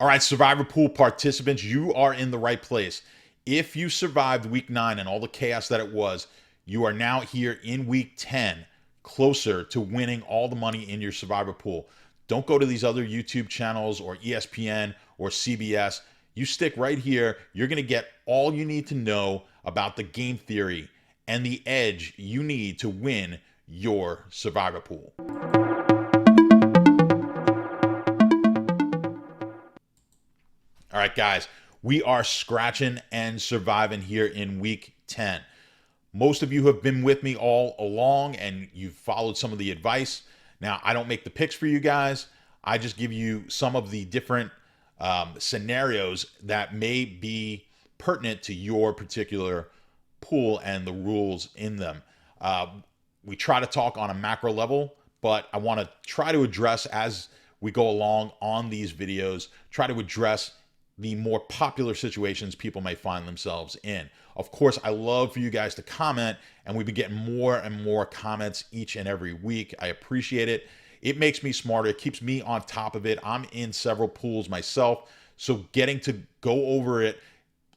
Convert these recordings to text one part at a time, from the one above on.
All right, Survivor Pool participants, you are in the right place. If you survived week 9 and all the chaos that it was, you are now here in week 10, closer to winning all the money in your Survivor Pool. Don't go to these other YouTube channels or ESPN or CBS. You stick right here. You're going to get all you need to know about the game theory and the edge you need to win your Survivor Pool. All right, guys, we are scratching and surviving here in week 10. Most of you have been with me all along and you've followed some of the advice. Now, I don't make the picks for you guys. I just give you some of the different scenarios that may be pertinent to your particular pool and the rules in them. We try to talk on a macro level, but I want to try to address as we go along on these videos, try to address the more popular situations people may find themselves in. Of course, I love for you guys to comment, and we've been getting more and more comments each and every week. I appreciate it. It makes me smarter. It keeps me on top of it. I'm in several pools myself, so getting to go over it,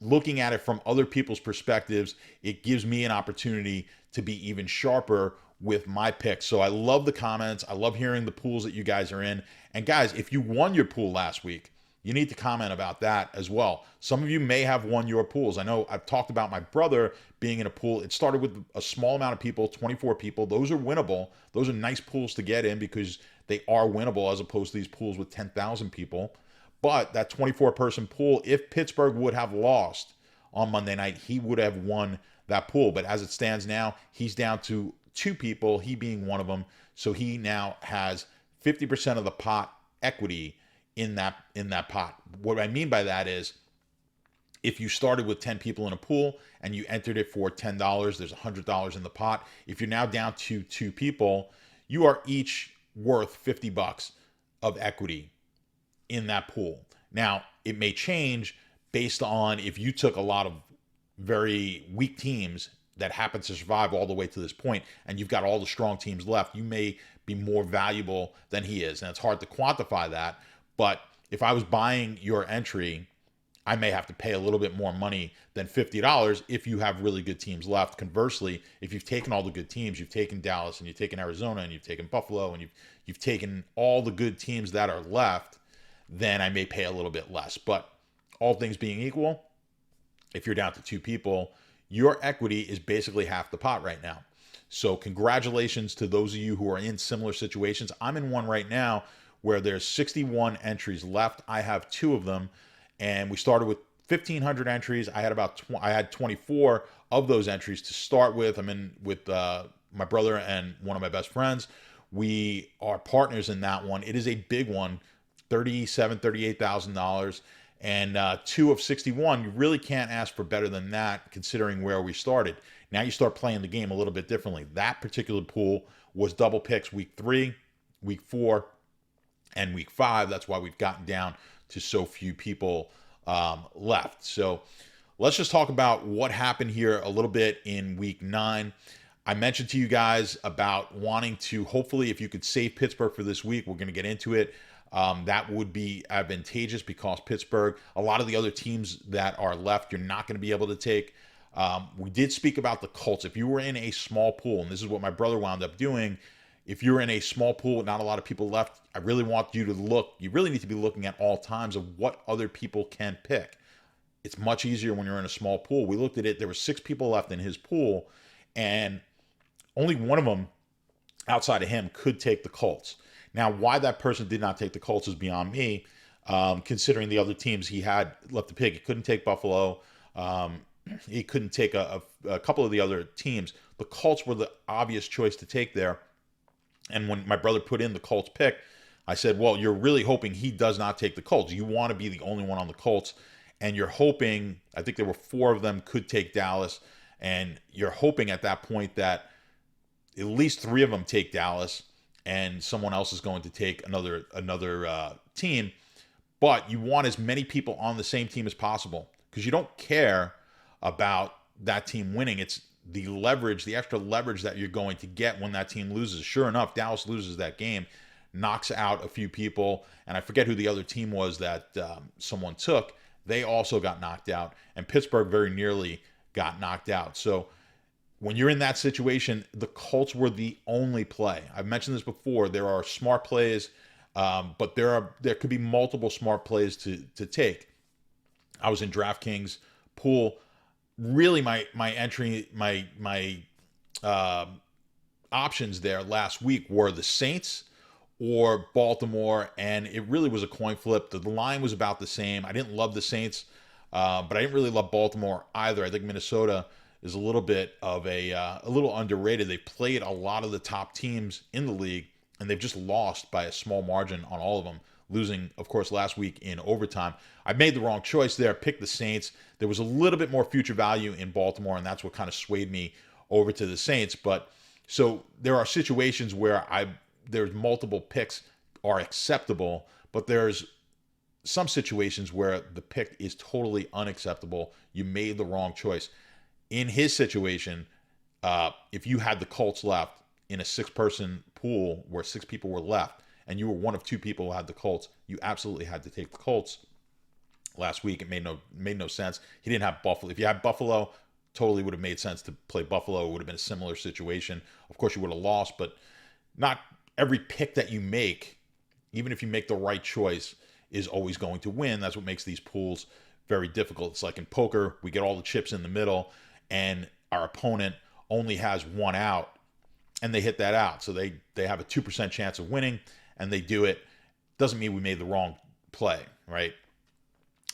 looking at it from other people's perspectives, it gives me an opportunity to be even sharper with my picks. So I love the comments. I love hearing the pools that you guys are in. And guys, if you won your pool last week, you need to comment about that as well. Some of you may have won your pools. I know I've talked about my brother being in a pool. It started with a small amount of people, 24 people. Those are winnable. Those are nice pools to get in because they are winnable as opposed to these pools with 10,000 people. But that 24-person pool, if Pittsburgh would have lost on Monday night, he would have won that pool. But as it stands now, he's down to 2 people, he being one of them. So he now has 50% of the pot equity in that pot. What I mean by that is if you started with 10 people in a pool and you entered it for $10, there's $100 in the pot. If you're now down to 2 people, you are each worth $50 of equity in that pool. Now, it may change based on if you took a lot of very weak teams that happen to survive all the way to this point and you've got all the strong teams left, you may be more valuable than he is. And it's hard to quantify that. But if I was buying your entry, I may have to pay a little bit more money than $50 if you have really good teams left. Conversely, if you've taken all the good teams, you've taken Dallas and you've taken Arizona and you've taken Buffalo and you've taken all the good teams that are left, then I may pay a little bit less. But all things being equal, if you're down to 2 people, your equity is basically half the pot right now. So congratulations to those of you who are in similar situations. I'm in one right now where there's 61 entries left. I have 2 of them, and we started with 1,500 entries. I had 24 of those entries to start with. I'm in with my brother and one of my best friends. We are partners in that one. It is a big one, $38,000. And 2 of 61, you really can't ask for better than that considering where we started. Now you start playing the game a little bit differently. That particular pool was double picks week 3, week 4, and week 5. That's why we've gotten down to so few people left. So let's just talk about what happened here a little bit in week 9. I mentioned to you guys about wanting to, hopefully, if you could save Pittsburgh for this week, we're going to get into it. That would be advantageous because Pittsburgh, a lot of the other teams that are left, you're not going to be able to take. We did speak about the Colts. If you were in a small pool, and this is what my brother wound up doing, if you're in a small pool with not a lot of people left, I really want you to look. You really need to be looking at all times of what other people can pick. It's much easier when you're in a small pool. We looked at it. There were 6 people left in his pool, and only one of them outside of him could take the Colts. Now, why that person did not take the Colts is beyond me, considering the other teams he had left to pick. He couldn't take Buffalo. He couldn't take a couple of the other teams. The Colts were the obvious choice to take there. And when my brother put in the Colts pick, I said, well, you're really hoping he does not take the Colts. You want to be the only one on the Colts. And you're hoping, I think there were 4 of them could take Dallas. And you're hoping at that point that at least 3 of them take Dallas and someone else is going to take another team. But you want as many people on the same team as possible because you don't care about that team winning. It's the leverage, the extra leverage that you're going to get when that team loses. Sure enough, Dallas loses that game. knocks out a few people. And I forget who the other team was that someone took. They also got knocked out. And Pittsburgh very nearly got knocked out. So when you're in that situation, the Colts were the only play. I've mentioned this before. There are smart plays, but there could be multiple smart plays to take. I was in DraftKings pool. Really, my options there last week were the Saints or Baltimore, and it really was a coin flip. The line was about the same. I didn't love the Saints, but I didn't really love Baltimore either. I think Minnesota is a little bit of a little underrated. They played a lot of the top teams in the league, and they've just lost by a small margin on all of them, losing, of course, last week in overtime. I made the wrong choice there, picked the Saints. There was a little bit more future value in Baltimore, and that's what kind of swayed me over to the Saints. But so there are situations where there's multiple picks are acceptable, but there's some situations where the pick is totally unacceptable. You made the wrong choice. In his situation, if you had the Colts left in a 6-person pool where 6 people were left, and you were one of 2 people who had the Colts, you absolutely had to take the Colts. Last week, it made no sense. He didn't have Buffalo. If you had Buffalo, totally would have made sense to play Buffalo. It would have been a similar situation. Of course, you would have lost, but not every pick that you make, even if you make the right choice, is always going to win. That's what makes these pools very difficult. It's like in poker, we get all the chips in the middle, and our opponent only has one out, and they hit that out. So they have a 2% chance of winning, and they do it. Doesn't mean we made the wrong play, right?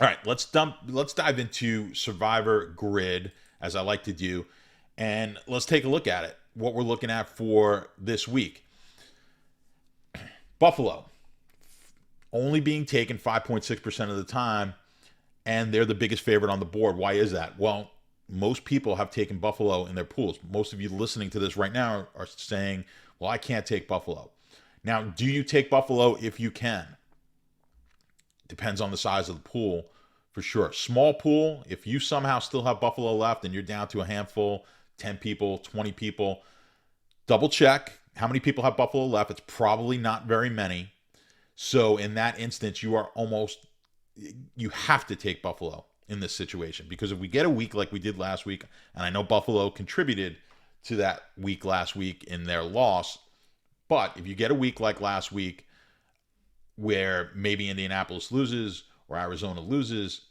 All right, let's dive into Survivor Grid, as I like to do, and let's take a look at it, what we're looking at for this week. Buffalo, only being taken 5.6% of the time, and they're the biggest favorite on the board. Why is that? Well, most people have taken Buffalo in their pools. Most of you listening to this right now are saying, well, I can't take Buffalo. Now, do you take Buffalo if you can? Depends on the size of the pool, for sure. Small pool, if you somehow still have Buffalo left and you're down to a handful, 10 people, 20 people, double check how many people have Buffalo left. It's probably not very many. So in that instance, you have to take Buffalo in this situation, because if we get a week like we did last week, and I know Buffalo contributed to that week last week in their loss, but if you get a week like last week where maybe Indianapolis loses or Arizona loses,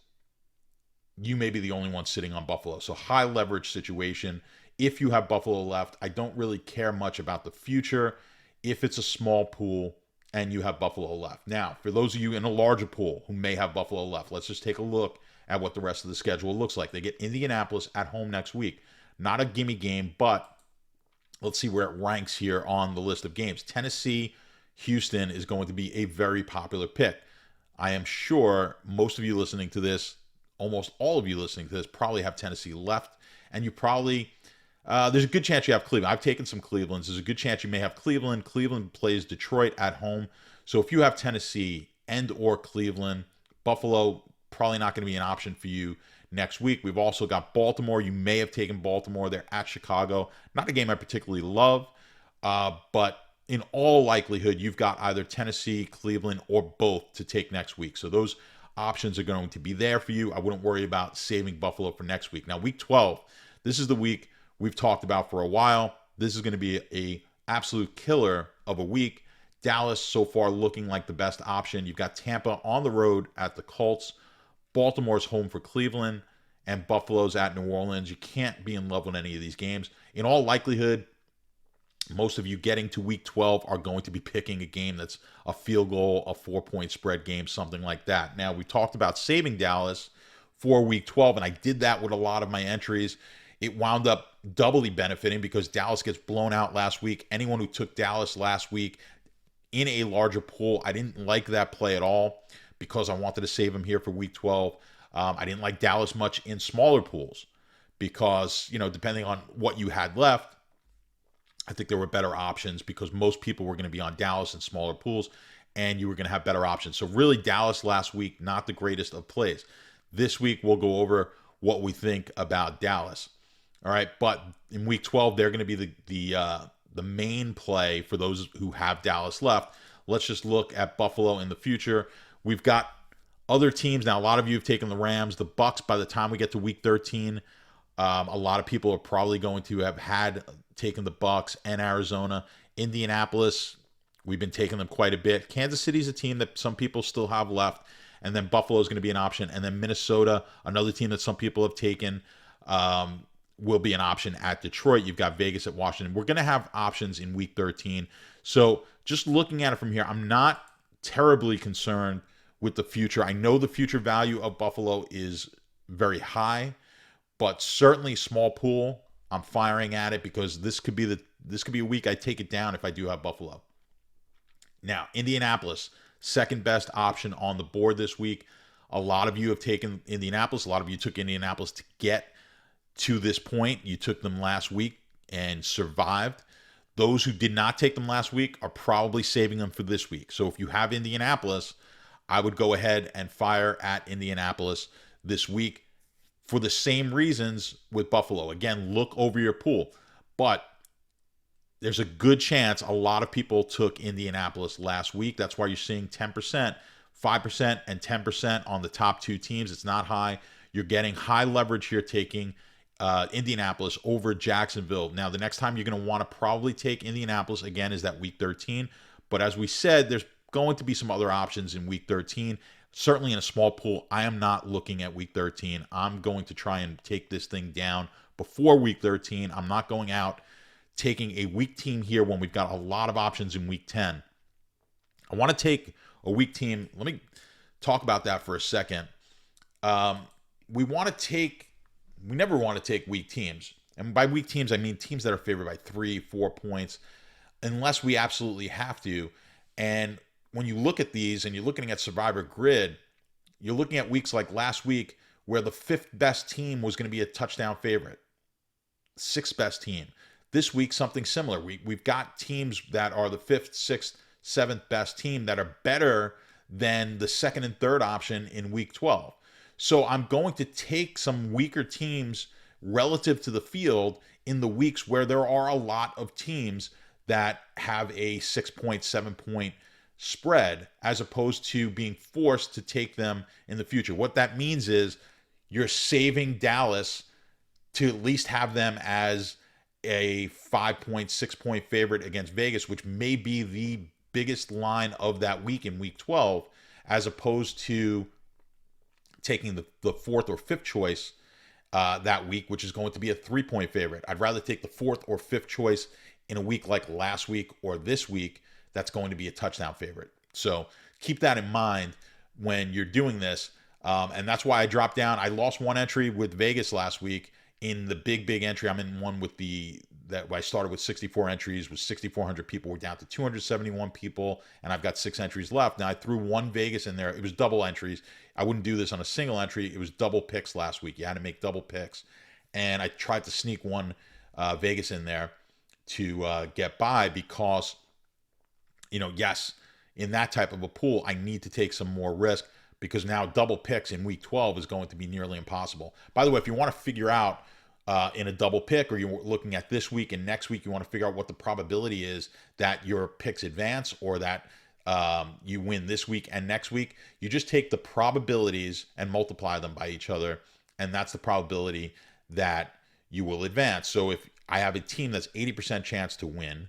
you may be the only one sitting on Buffalo. So high leverage situation. If you have Buffalo left, I don't really care much about the future if it's a small pool and you have Buffalo left. Now, for those of you in a larger pool who may have Buffalo left, let's just take a look at what the rest of the schedule looks like. They get Indianapolis at home next week. Not a gimme game, but let's see where it ranks here on the list of games. Tennessee, Houston is going to be a very popular pick. I am sure most of you listening to this, almost all of you listening to this, probably have Tennessee left, and you probably, there's a good chance you have Cleveland. I've taken some Clevelands. There's a good chance you may have Cleveland. Cleveland plays Detroit at home. So if you have Tennessee and or Cleveland, Buffalo probably not going to be an option for you next week. We've also got Baltimore. You may have taken Baltimore. They're at Chicago. Not a game I particularly love, but in all likelihood, you've got either Tennessee, Cleveland, or both to take next week. So those options are going to be there for you. I wouldn't worry about saving Buffalo for next week. Now, week 12, this is the week we've talked about for a while. This is going to be a absolute killer of a week. Dallas so far looking like the best option. You've got Tampa on the road at the Colts. Baltimore's home for Cleveland, and Buffalo's at New Orleans. You can't be in love with any of these games. In all likelihood, most of you getting to week 12 are going to be picking a game that's a field goal, a 4-point spread game, something like that. Now, we talked about saving Dallas for week 12, and I did that with a lot of my entries. It wound up doubly benefiting because Dallas gets blown out last week. Anyone who took Dallas last week in a larger pool, I didn't like that play at all because I wanted to save him here for week 12. I didn't like Dallas much in smaller pools because, depending on what you had left, I think there were better options because most people were going to be on Dallas in smaller pools and you were going to have better options. So really Dallas last week, not the greatest of plays. This week we'll go over what we think about Dallas. All right, but in week 12 they're going to be the main play for those who have Dallas left. let's just look at Buffalo in the future. We've got other teams. Now, a lot of you have taken the Rams. The Bucks, by the time we get to week 13, a lot of people are probably going to have had taken the Bucks and Arizona. Indianapolis, we've been taking them quite a bit. Kansas City's a team that some people still have left. And then Buffalo is going to be an option. And then Minnesota, another team that some people have taken, will be an option at Detroit. You've got Vegas at Washington. We're going to have options in week 13. So just looking at it from here, I'm not terribly concerned with the future. I know the future value of Buffalo is very high, but certainly small pool, I'm firing at it because this could be a week I take it down if I do have Buffalo. Now, Indianapolis, second best option on the board this week. A lot of you have taken Indianapolis. A lot of you took Indianapolis to get to this point. You took them last week and survived. Those who did not take them last week are probably saving them for this week. So if you have Indianapolis, I would go ahead and fire at Indianapolis this week for the same reasons with Buffalo. Again, look over your pool. But there's a good chance a lot of people took Indianapolis last week. That's why you're seeing 10%, 5%, and 10% on the top two teams. It's not high. You're getting high leverage here taking Indianapolis over Jacksonville. Now, the next time you're going to want to probably take Indianapolis again is that week 13. But as we said, there's going to be some other options in week 13. Certainly in a small pool, I am not looking at week 13. I'm going to try and take this thing down before week 13. I'm not going out taking a weak team here when we've got a lot of options in week 10. I want to take a weak team. Let me talk about that for a second. We never want to take weak teams. And by weak teams, I mean teams that are favored by 3-4 points, unless we absolutely have to. And when you look at these and you're looking at Survivor Grid, you're looking at weeks like last week where the fifth best team was going to be a touchdown favorite. Sixth best team. This week, something similar. We've got teams that are the fifth, sixth, seventh best team that are better than the second and third option in week 12. So I'm going to take some weaker teams relative to the field in the weeks where there are a lot of teams that have a 6-point, 7-point spread, as opposed to being forced to take them in the future. What that means is you're saving Dallas to at least have them as a 5-point, 6-point favorite against Vegas, which may be the biggest line of that week in week 12, as opposed to taking the fourth or fifth choice that week, which is going to be a 3-point favorite. I'd rather take the fourth or fifth choice in a week like last week or this week that's going to be a touchdown favorite. So keep that in mind when you're doing this. And that's why I dropped down. I lost one entry with Vegas last week in the big entry. I'm in one with that I started with 64 entries, with 6,400 people. We're down to 271 people, and I've got 6 entries left. Now, I threw one Vegas in there. It was double entries. I wouldn't do this on a single entry. It was double picks last week. You had to make double picks. And I tried to sneak one Vegas in there to get by because, yes, in that type of a pool, I need to take some more risk because now double picks in week 12 is going to be nearly impossible. By the way, if you want to figure out in a double pick, or you're looking at this week and next week, you want to figure out what the probability is that your picks advance or that you win this week and next week, you just take the probabilities and multiply them by each other, and that's the probability that you will advance. So if I have a team that's 80% chance to win,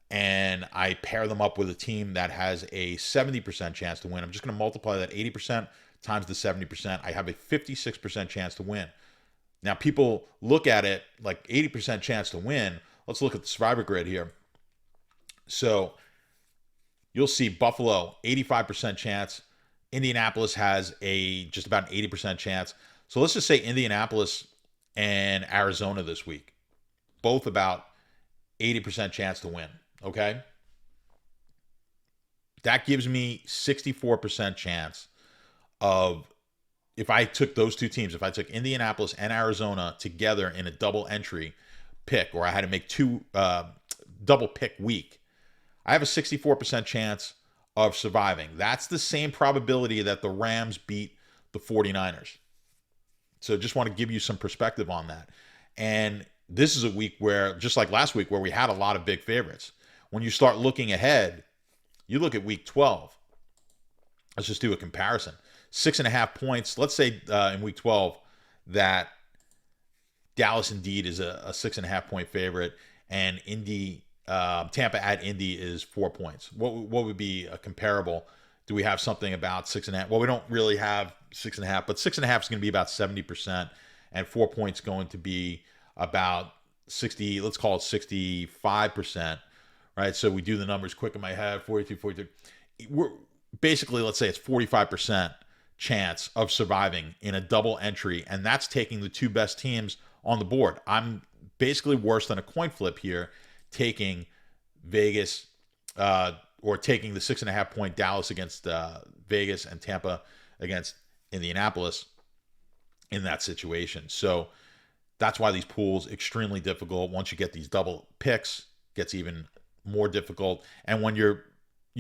and I pair them up with a team that has a 70% chance to win, I'm just going to multiply that 80% times the 70%. I have a 56% chance to win. Now, people look at it like 80% chance to win. Let's look at the Survivor Grid here. So you'll see Buffalo, 85% chance. Indianapolis has just about an 80% chance. So let's just say Indianapolis and Arizona this week, both about 80% chance to win. Okay? That gives me 64% chance of, if I took those two teams, if I took Indianapolis and Arizona together in a double entry pick, or I had to make two double pick week, I have a 64% chance of surviving. That's the same probability that the Rams beat the 49ers. So just want to give you some perspective on that. And this is a week where, just like last week, where we had a lot of big favorites. When you start looking ahead, You look at week 12. Let's just do a comparison. 6.5 points. Let's say in week 12 that Dallas indeed is a 6.5 point favorite, and Tampa at Indy is 4 points. What would be a comparable? Do we have something about 6.5? Well, we don't really have 6.5, but 6.5 is going to be about 70%, and 4 points going to be about 60. Let's call it 65%, right? So we do the numbers quick in my head. 42, 43. We're basically, let's say it's 45% chance of surviving in a double entry, and that's taking the two best teams on the board. I'm basically worse than a coin flip here, taking Vegas or taking the 6.5 point Dallas against Vegas and Tampa against Indianapolis in that situation. So that's why these pools extremely difficult. Once you get these double picks, it gets even more difficult. And when you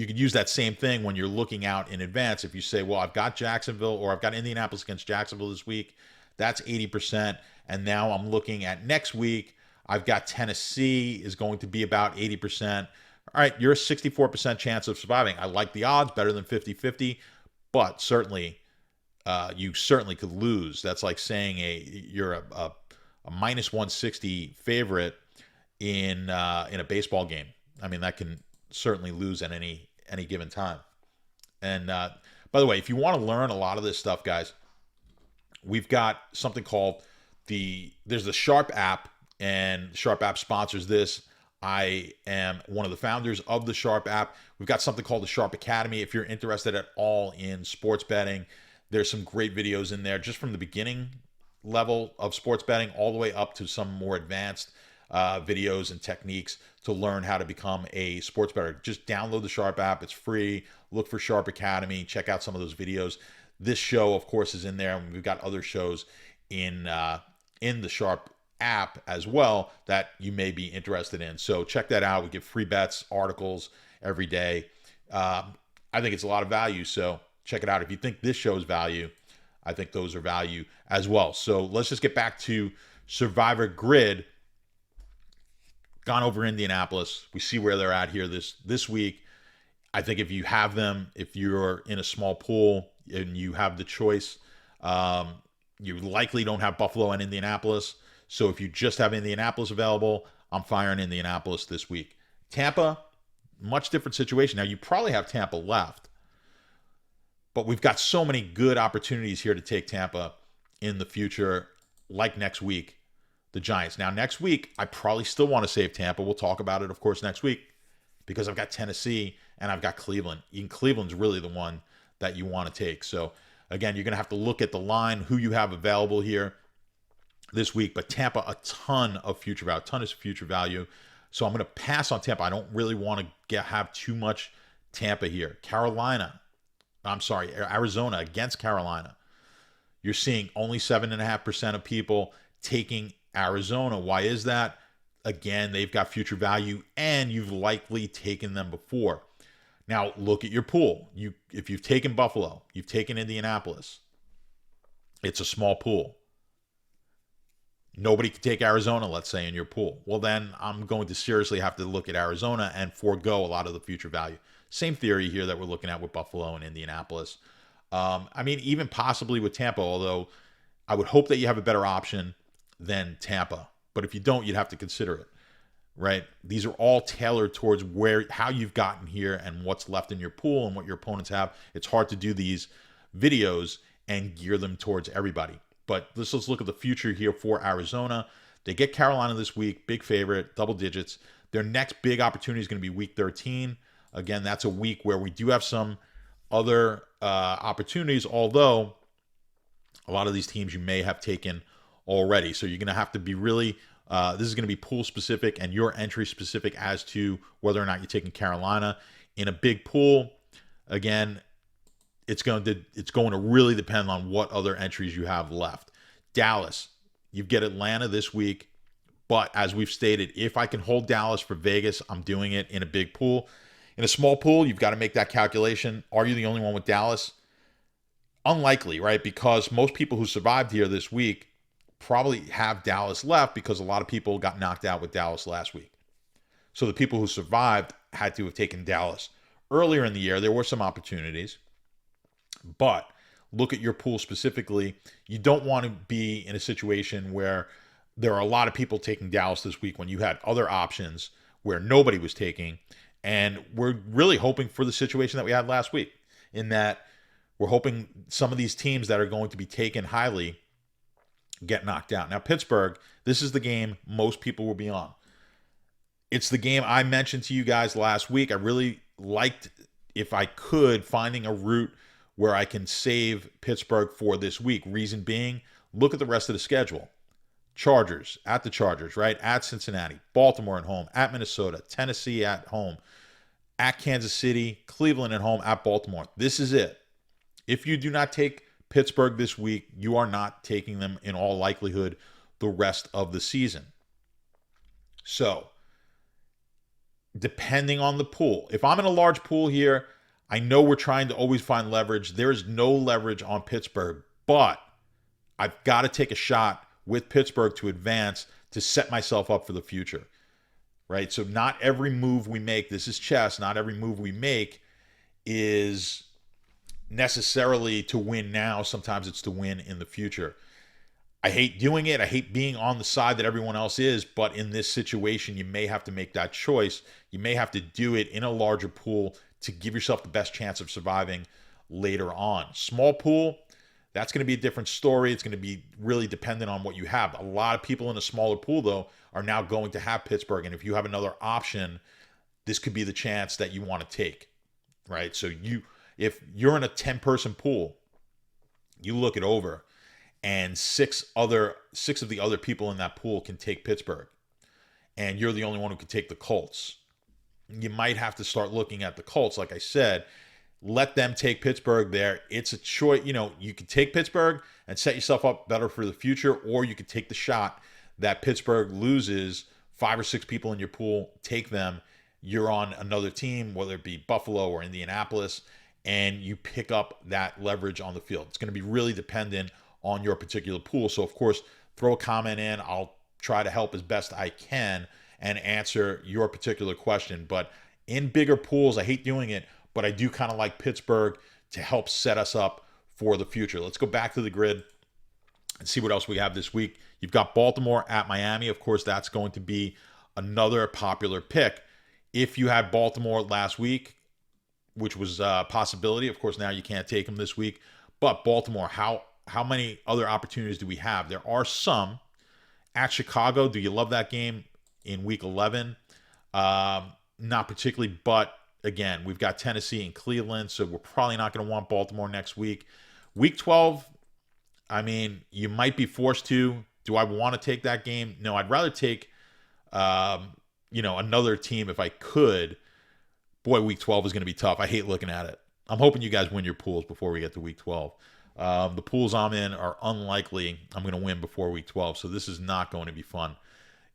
could use that same thing when you're looking out in advance. If you say, well, I've got Jacksonville or I've got Indianapolis against Jacksonville this week, that's 80%. And now I'm looking at next week, I've got Tennessee is going to be about 80%. All right, you're a 64% chance of surviving. I like the odds better than 50-50, but certainly you certainly could lose. That's like saying you're a minus 160 favorite in a baseball game. I mean, that can certainly lose at any given time. And by the way, if you want to learn a lot of this stuff, guys, we've got something called there's the Sharp app, and Sharp app sponsors this. I am one of the founders of the Sharp app. We've got something called the Sharp Academy. If you're interested at all in sports betting, there's some great videos in there, just from the beginning level of sports betting all the way up to some more advanced videos and techniques to learn how to become a sports bettor. Just download the Sharp app. It's free. Look for Sharp Academy. Check out some of those videos. This show, of course, is in there, and we've got other shows in the Sharp app as well that you may be interested in. So check that out. We give free bets, articles every day. I think it's a lot of value, so check it out. If you think this shows value, I think those are value as well. So let's just get back to Survivor Grid. Gone over Indianapolis. We see where they're at here this week. I think if you have them, if you're in a small pool and you have the choice, you likely don't have Buffalo and Indianapolis. So if you just have Indianapolis available, I'm firing Indianapolis this week. Tampa, much different situation. Now, you probably have Tampa left, but we've got so many good opportunities here to take Tampa in the future, like next week, the Giants. Now, next week, I probably still want to save Tampa. We'll talk about it, of course, next week, because I've got Tennessee and I've got Cleveland. Cleveland's really the one that you want to take. So, again, you're going to have to look at the line, who you have available here this week. But Tampa, a ton of future value. So I'm going to pass on Tampa. I don't really want to have too much Tampa here. Arizona against Carolina. You're seeing only 7.5% of people taking Arizona. Why is that? Again, they've got future value, and you've likely taken them before. Now, look at your pool. If you've taken Buffalo, you've taken Indianapolis, it's a small pool. Nobody can take Arizona, let's say, in your pool. Well, then I'm going to seriously have to look at Arizona and forego a lot of the future value. Same theory here that we're looking at with Buffalo and Indianapolis. I mean, even possibly with Tampa, although I would hope that you have a better option than Tampa. But if you don't, you'd have to consider it, right? These are all tailored towards how you've gotten here and what's left in your pool and what your opponents have. It's hard to do these videos and gear them towards everybody. But let's look at the future here for Arizona. They get Carolina this week, big favorite, double digits. Their next big opportunity is going to be week 13. Again, that's a week where we do have some other opportunities, although a lot of these teams you may have taken already. So you're going to have to be really, this is going to be pool specific and your entry specific as to whether or not you're taking Carolina. In a big pool, again, it's going to really depend on what other entries you have left. Dallas, you get Atlanta this week, but as we've stated, if I can hold Dallas for Vegas, I'm doing it in a big pool. In a small pool, you've got to make that calculation. Are you the only one with Dallas? Unlikely, right? Because most people who survived here this week probably have Dallas left because a lot of people got knocked out with Dallas last week. So the people who survived had to have taken Dallas earlier in the year, there were some opportunities, but look at your pool specifically. You don't want to be in a situation where there are a lot of people taking Dallas this week when you had other options where nobody was taking. And we're really hoping for the situation that we had last week, in that we're hoping some of these teams that are going to be taken highly get knocked out. Now, Pittsburgh, this is the game most people will be on. It's the game I mentioned to you guys last week. I really liked, if I could, finding a route where I can save Pittsburgh for this week. Reason being, look at the rest of the schedule. Chargers, at the Chargers, right? At Cincinnati, Baltimore at home, at Minnesota, Tennessee at home, at Kansas City, Cleveland at home, at Baltimore. This is it. If you do not take Pittsburgh this week, you are not taking them in all likelihood the rest of the season. So, depending on the pool, if I'm in a large pool here, I know we're trying to always find leverage. There is no leverage on Pittsburgh, but I've got to take a shot with Pittsburgh to advance to set myself up for the future, right? So not every move we make, this is chess, not every move we make is necessarily to win now. Sometimes it's to win in the future. I hate doing it. I hate being on the side that everyone else is, but in this situation, you may have to make that choice. You may have to do it in a larger pool to give yourself the best chance of surviving later on. Small pool, that's going to be a different story. It's going to be really dependent on what you have. A lot of people in a smaller pool, though, are now going to have Pittsburgh. And if you have another option, this could be the chance that you want to take, right? So if you're in a 10-person pool, you look it over, and six of the other people in that pool can take Pittsburgh, and you're the only one who can take the Colts. You might have to start looking at the Colts. Like I said, let them take Pittsburgh there. It's a choice. You could take Pittsburgh and set yourself up better for the future, or you could take the shot that Pittsburgh loses 5 or 6 people in your pool, take them. You're on another team, whether it be Buffalo or Indianapolis, and you pick up that leverage on the field. It's going to be really dependent on your particular pool. So, of course, throw a comment in. I'll try to help as best I can and answer your particular question. But in bigger pools, I hate doing it, but I do kind of like Pittsburgh to help set us up for the future. Let's go back to the grid and see what else we have this week. You've got Baltimore at Miami. Of course, that's going to be another popular pick. If you had Baltimore last week, which was a possibility, of course, now you can't take them this week. But Baltimore, how many other opportunities do we have? There are some. At Chicago, do you love that game in week 11? Not particularly, but again, we've got Tennessee and Cleveland, so we're probably not going to want Baltimore next week. Week 12, I mean, you might be forced to. Do I want to take that game? No, I'd rather take, another team if I could. Boy, week 12 is going to be tough. I hate looking at it. I'm hoping you guys win your pools before we get to week 12. The pools I'm in are unlikely I'm going to win before week 12, so this is not going to be fun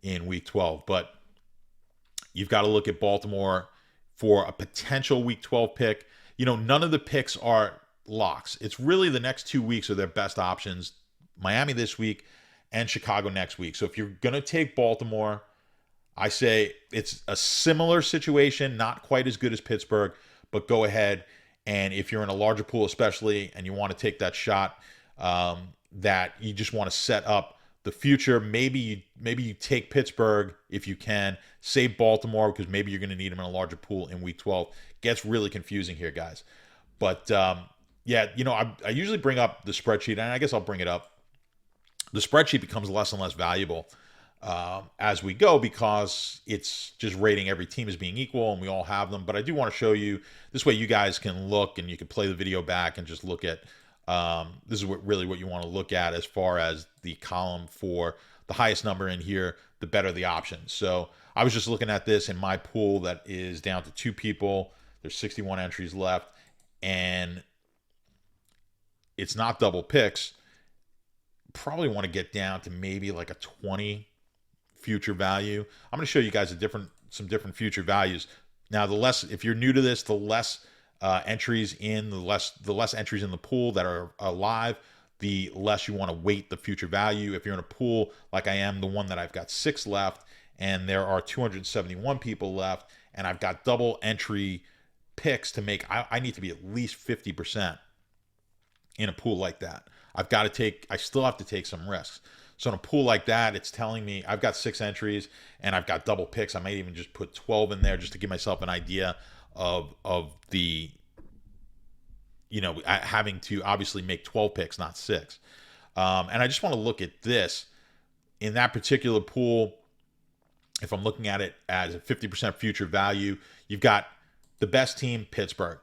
in week 12. But you've got to look at Baltimore for a potential week 12 pick. None of the picks are locks. It's really the next 2 weeks are their best options. Miami this week and Chicago next week. So if you're going to take Baltimore, I say it's a similar situation, not quite as good as Pittsburgh, but go ahead. And if you're in a larger pool especially, and you want to take that shot, that you just want to set up the future, maybe you take Pittsburgh if you can, save Baltimore because maybe you're going to need them in a larger pool in week 12. Gets really confusing here, guys. But I usually bring up the spreadsheet, and I guess I'll bring it up. The spreadsheet becomes less and less valuable as we go because it's just rating every team as being equal, and we all have them. But I do want to show you this way you guys can look, and you can play the video back and just look at this is what you want to look at as far as the column for the highest number in here, the better the option. So I was just looking at this in my pool that is down to 2 people. There's 61 entries left, and it's not double picks. Probably want to get down to maybe like a 20 future value. I'm going to show you guys some different future values. Now, if you're new to this, the less entries in the less entries in the pool that are alive, the less you want to weight the future value. If you're in a pool like I am, the one that I've got 6 left, and there are 271 people left, and I've got double entry picks to make. I need to be at least 50% in a pool like that. I still have to take some risks. So in a pool like that, it's telling me I've got 6 entries and I've got double picks. I might even just put 12 in there just to give myself an idea of the, having to obviously make 12 picks, not 6. And I just want to look at this in that particular pool. If I'm looking at it as a 50% future value, you've got the best team, Pittsburgh.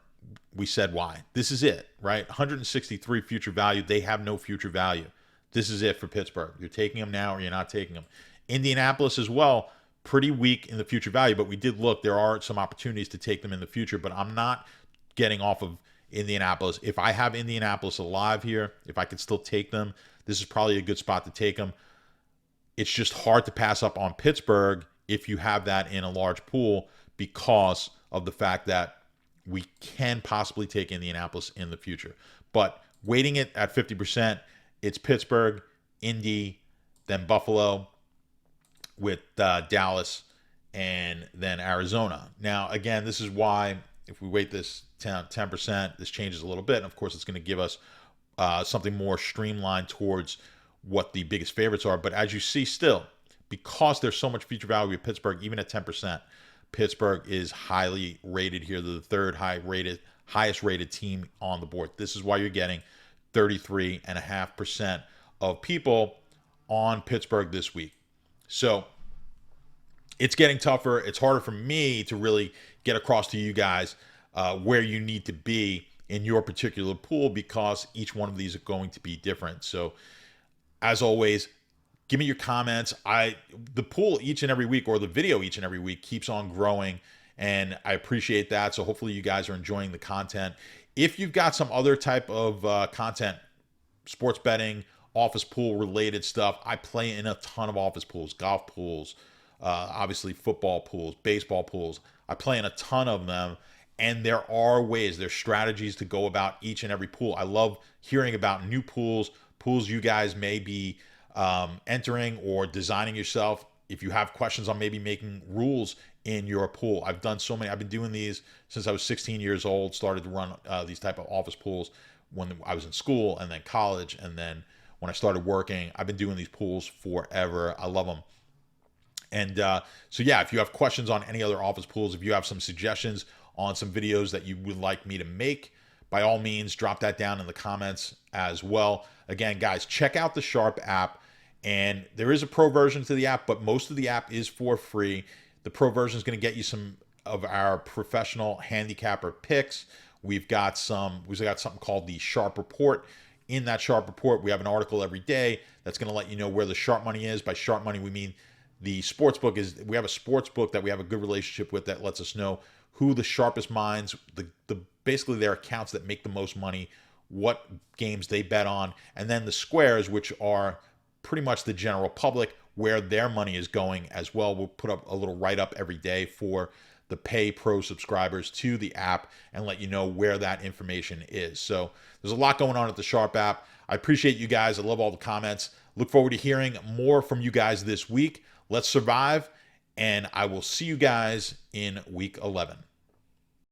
We said why. This is it, right? 163 future value. They have no future value. This is it for Pittsburgh. You're taking them now or you're not taking them. Indianapolis as well, pretty weak in the future value, but we did look. There are some opportunities to take them in the future, but I'm not getting off of Indianapolis. If I have Indianapolis alive here, if I could still take them, this is probably a good spot to take them. It's just hard to pass up on Pittsburgh if you have that in a large pool because of the fact that we can possibly take Indianapolis in the future. But weighting it at 50%, it's Pittsburgh, Indy, then Buffalo with Dallas, and then Arizona. Now, again, this is why if we weight this 10%, this changes a little bit. And of course, it's going to give us something more streamlined towards what the biggest favorites are. But as you see still, because there's so much future value with Pittsburgh, even at 10%, Pittsburgh is highly rated here. They're the third highest rated team on the board. This is why you're getting 33.5% of people on Pittsburgh this week. So it's getting tougher. It's harder for me to really get across to you guys where you need to be in your particular pool because each one of these are going to be different. So as always, give me your comments. The pool each and every week, or the video each and every week, keeps on growing, and I appreciate that. So hopefully you guys are enjoying the content. If you've got some other type of content, sports betting, office pool related stuff, I play in a ton of office pools, golf pools, obviously football pools, baseball pools. I play in a ton of them, and there are ways, there's strategies to go about each and every pool. I love hearing about new pools you guys may be entering or designing yourself. If you have questions on maybe making rules in your pool, I've done so many. I've been doing these since I was 16 years old, started to run these type of office pools when I was in school and then college. And then when I started working, I've been doing these pools forever. I love them. And so yeah, if you have questions on any other office pools, if you have some suggestions on some videos that you would like me to make, by all means, drop that down in the comments as well. Again, guys, check out the Sharp app. And there is a pro version to the app, but most of the app is for free. The pro version is going to get you some of our professional handicapper picks. We've got something called the Sharp Report. In that Sharp Report, we have an article every day that's going to let you know where the sharp money is. By sharp money, we mean the sports book we have a sports book that we have a good relationship with that lets us know who the sharpest minds, basically their accounts that make the most money, what games they bet on, and then the squares, which are pretty much the general public, where their money is going as well. We'll put up a little write-up every day for the Pay Pro subscribers to the app and let you know where that information is. So there's a lot going on at the Sharp app. I appreciate you guys. I love all the comments. Look forward to hearing more from you guys this week. Let's survive, and I will see you guys in week 11.